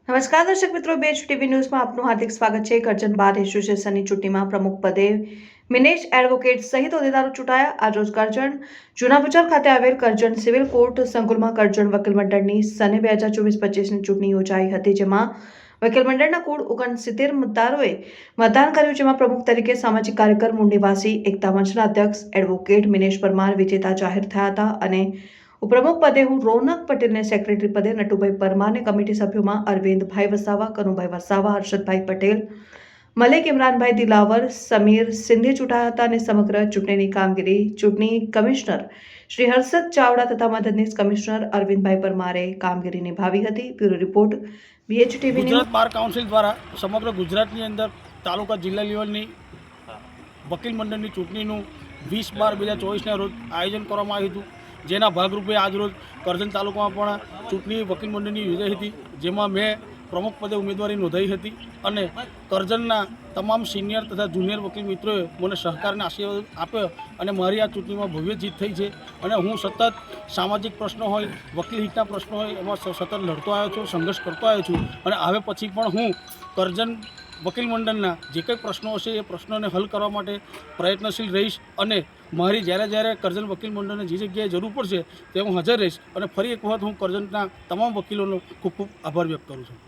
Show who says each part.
Speaker 1: નમસ્કાર દર્શક મિત્રો, બેચ ટીવી ન્યૂઝમાં આપનું હાર્દિક સ્વાગત છે। કરજણ બાર એસોસિએશનની ચૂંટણીમાં પ્રમુખ પદે મિનેશ એડવોકેટ સહિત હોદ્દેદારો ચૂંટાયા। આજરોજ કરજણ જૂના બજાર ખાતે આવેલ કરજણ સિવિલ કોર્ટ સંકુલમાં કરજણ વકીલ મંડળની સને 2024-25ની ચૂંટણી યોજાઈ હતી, જેમાં વકીલ મંડળના કુલ 69 મતદારોએ મતદાન કર્યું, જેમાં પ્રમુખ તરીકે સામાજિક કાર્યકર મુંડીવાસી એકતા મંચના અધ્યક્ષ એડવોકેટ મિનેશ પરમાર વિજેતા જાહેર થયા હતા અને ઉપપ્રમુખ પદે હું રોનક પટેલને, સેક્રેટરી પદે નટુભાઈ પરમારને, કમિટી સભ્યોમાં અરવિંદભાઈ વસાવા, કનુભાઈ વસાવા, હર્ષદભાઈ પટેલ, મલિક ઇમરાનભાઈ દિલાવર, સમીર સિંધે ચૂંટાયા હતા અને સમગ્ર ચૂંટણીની કામગીરી ચૂંટણી કમિશનર શ્રી હર્ષદ ચાવડા તથા મદદનીશ કમિશનર અરવિંદભાઈ પરમારે કામગીરી નિભાવી હતી। Bureau report, BHTV
Speaker 2: Gujarat bar council દ્વારા સમગ્ર ગુજરાતની અંદર તાલુકા જિલ્લા લેવલની વકીલ મંડળની ચૂંટણીનું 20/12/2024ના રોજ આયોજન કરવામાં આવ્યું હતું, જેના ભાગરૂપે આજરોજ કરજણ તાલુકામાં પણ ચૂંટણી વકીલ મંડળની યોજાઈ હતી, જેમાં મેં પ્રમુખ પદે ઉમેદવારી નોંધાવી હતી અને કરજણના તમામ સિનિયર તથા જુનિયર વકીલ મિત્રોએ મને સહકારને આશીર્વાદ આપ્યો અને મારી આ ચૂંટણીમાં ભવ્ય જીત થઈ છે અને હું સતત સામાજિક પ્રશ્નો હોય, વકીલ હિતના પ્રશ્નો હોય, એમાં સતત લડતો આવ્યો છું, સંઘર્ષ કરતો આવ્યો છું અને હવે પછી પણ હું કરજણ વકીલ મંડળના જે કંઈ પ્રશ્નો હશે એ પ્રશ્નોને હલ કરવા માટે પ્રયત્નશીલ રહીશ અને મારી જ્યારે કરજણ વકીલ મંડળને જે જગ્યાએ જરૂર પડશે તે હું હાજર રહીશ અને ફરી એક વખત હું કરજણના તમામ વકીલોનો ખૂબ ખૂબ આભાર વ્યક્ત કરું છું।